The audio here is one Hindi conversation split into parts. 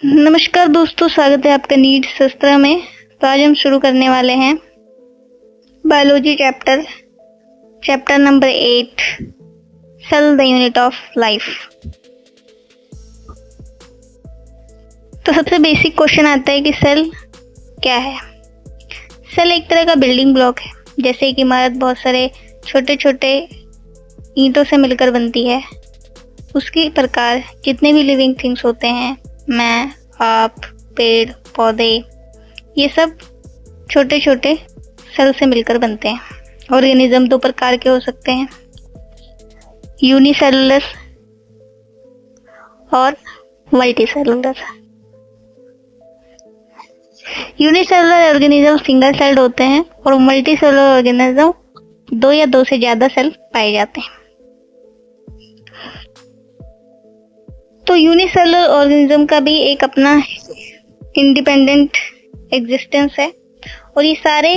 नमस्कार दोस्तों, स्वागत है आपका नीट सत्र में। तो आज हम शुरू करने वाले हैं biology chapter number 8, cell the unit of life. तो सबसे बेसिक क्वेश्चन आता है कि सेल क्या है। सेल एक तरह का बिल्डिंग ब्लॉक है। जैसे एक इमारत बहुत सारे छोटे छोटे ईंटों से मिलकर बनती है, उसकी प्रकार जितने भी लिविंग थिंग्स होते हैं, मैं, आप, पेड़ पौधे, ये सब छोटे छोटे सेल से मिलकर बनते हैं। ऑर्गेनिज्म दो प्रकार के हो सकते हैं, यूनिसेलुलर और multicellular. Unicellular organism single celled होते हैं और मल्टीसेलुलर ऑर्गेनिज्म दो या दो से ज्यादा सेल पाए जाते हैं। तो यूनिसेलुलर ऑर्गेनिज्म का भी एक अपना इंडिपेंडेंट एग्जिस्टेंस है और ये सारे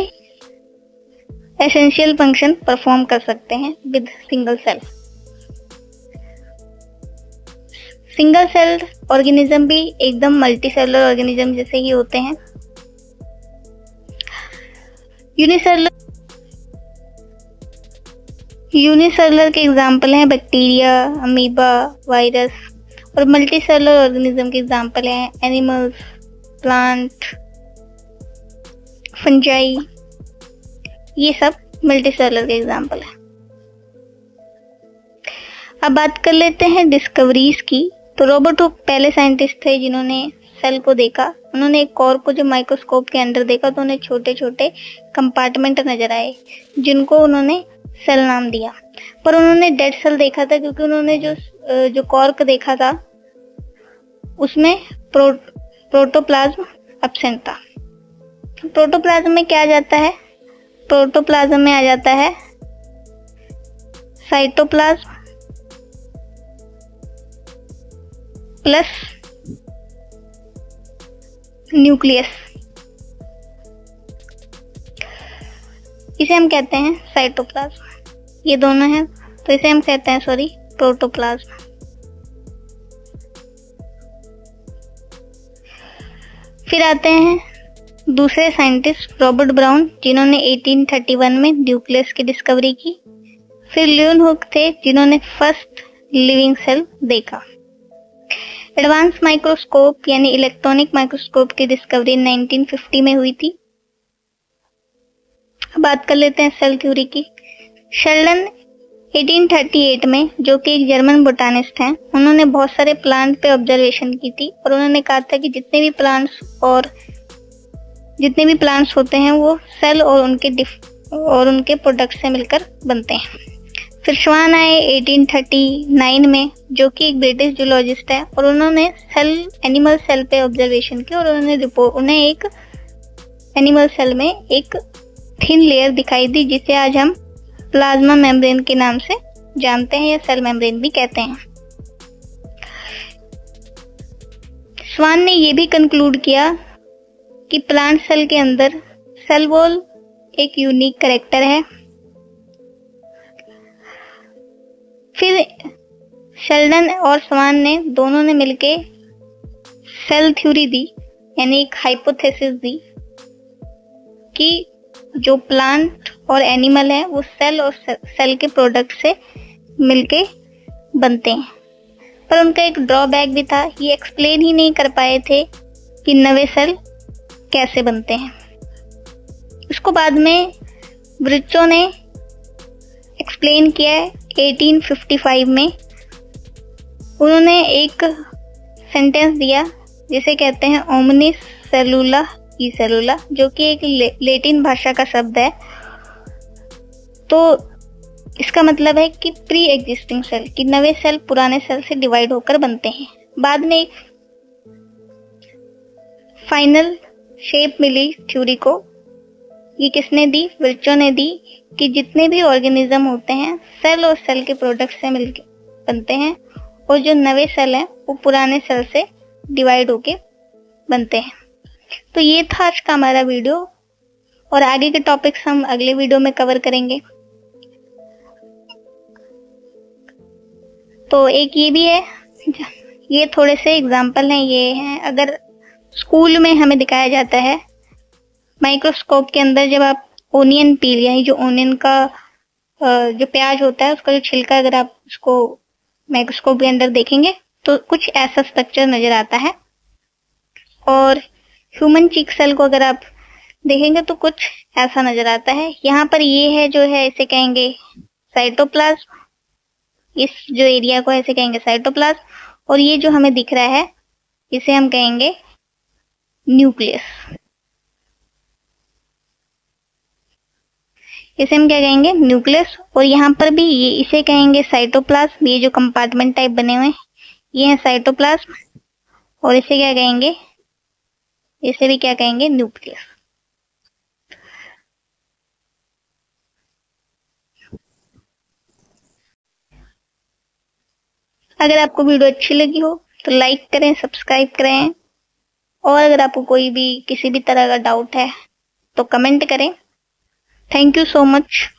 एसेंशियल फंक्शन परफॉर्म कर सकते हैं with single cell. Single celled organism भी एकदम मल्टीसेलुलर ऑर्गेनिज्म जैसे ही होते हैं। यूनिसेलुलर के एग्जाम्पल हैं बैक्टीरिया, अमीबा, वायरस। और मल्टीसेलुलर ऑर्गेनिज्म के एग्जाम्पल हैं एनिमल्स, प्लांट, फंजाई। ये सब मल्टीसेलुलर के एग्जाम्पल हैं। अब बात कर लेते हैं डिस्कवरीज की। तो रॉबर्ट हुक पहले साइंटिस्ट थे जिन्होंने सेल को देखा। उन्होंने एक कोर को जब माइक्रोस्कोप के अंदर देखा तो उन्हें छोटे छोटे कंपार्टमेंट नजर आए, जिनको उन्होंने सेल नाम दिया। पर उन्होंने डेड सेल देखा था, क्योंकि उन्होंने जो कॉर्क देखा था उसमें प्रोटोप्लाज्म एब्सेंट था। प्रोटोप्लाज्म में क्या आ जाता है? प्रोटोप्लाज्म में आ जाता है साइटोप्लाज्म प्लस न्यूक्लियस। इसे हम कहते हैं साइटोप्लाज्म। ये दोनों हैं तो इसे हम कहते हैं प्रोटोप्लाज्म। फिर आते हैं दूसरे साइंटिस्ट रॉबर्ट ब्राउन, जिन्होंने 1831 में न्यूक्लियस की डिस्कवरी की। फिर लियोन हुक थे, जिन्होंने फर्स्ट लिविंग सेल देखा। एडवांस माइक्रोस्कोप यानी इलेक्ट्रॉनिक माइक्रोस्कोप की डिस्कवरी 1950 में हुई थी। बात कर लेते हैं सेल थ्योरी की। शेल्डन 1838 में, जो कि एक जर्मन बोटानिस्ट हैं, उन्होंने बहुत सारे प्लांट पे ऑब्जर्वेशन की थी और उन्होंने कहा था कि जितने भी प्लांट्स होते हैं वो सेल और उनके प्रोडक्ट से मिलकर बनते हैं। फिर श्वान आए 1839 में, जो कि एक ब्रिटिश जूलॉजिस्ट है, और उन्होंने एनिमल सेल पे ऑब्जर्वेशन की और उन्हें एक एनिमल सेल में एक थिन लेयर दिखाई दी, जिसे आज हम प्लाज्मा मेम्ब्रेन के नाम से जानते हैं या सेल मेम्ब्रेन भी कहते हैं। स्वान ने यह भी कंक्लूड किया कि प्लांट सेल के अंदर सेल वॉल एक यूनिक कैरेक्टर है। फिर शेल्डन और स्वान ने दोनों ने मिलके सेल थ्योरी दी, यानी एक हाइपोथेसिस दी कि जो प्लांट और एनिमल है वो सेल और सेल के प्रोडक्ट से मिलके बनते हैं। पर उनका एक ड्रॉबैक भी था, ये एक्सप्लेन ही नहीं कर पाए थे कि नए सेल कैसे बनते हैं। उसको बाद में ब्रिचो ने एक्सप्लेन किया है 1855 में। उन्होंने एक सेंटेंस दिया जिसे कहते हैं ओमनिस सेलुला ई सेलुला, जो कि एक लैटिन भाषा का शब्द है। तो इसका मतलब है कि प्री एग्जिस्टिंग सेल, कि नए सेल पुराने सेल से डिवाइड होकर बनते हैं। बाद में एक फाइनल शेप मिली थ्योरी को। ये किसने दी? ब्रिचो ने दी, कि जितने भी ऑर्गेनिज्म होते हैं सेल और सेल के प्रोडक्ट से मिलकर बनते हैं, और जो नए सेल हैं वो पुराने सेल से डिवाइड होके बनते हैं। तो ये था आज का हमारा वीडियो, और आगे के टॉपिक्स हम अगले वीडियो में कवर करेंगे। तो एक ये भी है, ये थोड़े से एग्जाम्पल हैं, ये हैं अगर स्कूल में हमें दिखाया जाता है माइक्रोस्कोप के अंदर, जब आप ओनियन पील यानी जो ओनियन का जो प्याज होता है उसका जो छिलका, अगर आप उसको माइक्रोस्कोप के अंदर देखेंगे तो कुछ ऐसा स्ट्रक्चर नजर आता है। और ह्यूमन चीक सेल को अगर आप देखेंगे तो कुछ ऐसा नजर आता है। यहाँ पर ये है जो है इसे कहेंगे साइटोप्लाज्म, इस जो एरिया को ऐसे कहेंगे साइटोप्लाज्म, और ये जो हमें दिख रहा है इसे हम कहेंगे न्यूक्लियस। इसे हम क्या कहेंगे, न्यूक्लियस। और यहाँ पर भी ये इसे कहेंगे साइटोप्लाज्म, ये जो कंपार्टमेंट टाइप बने हुए हैं ये है साइटोप्लाज्म, और इसे क्या कहेंगे, इसे भी क्या कहेंगे, न्यूक्लियस। अगर आपको वीडियो अच्छी लगी हो तो लाइक करें, सब्सक्राइब करें, और अगर आपको कोई भी किसी भी तरह का डाउट है तो कमेंट करें। Thank you so much.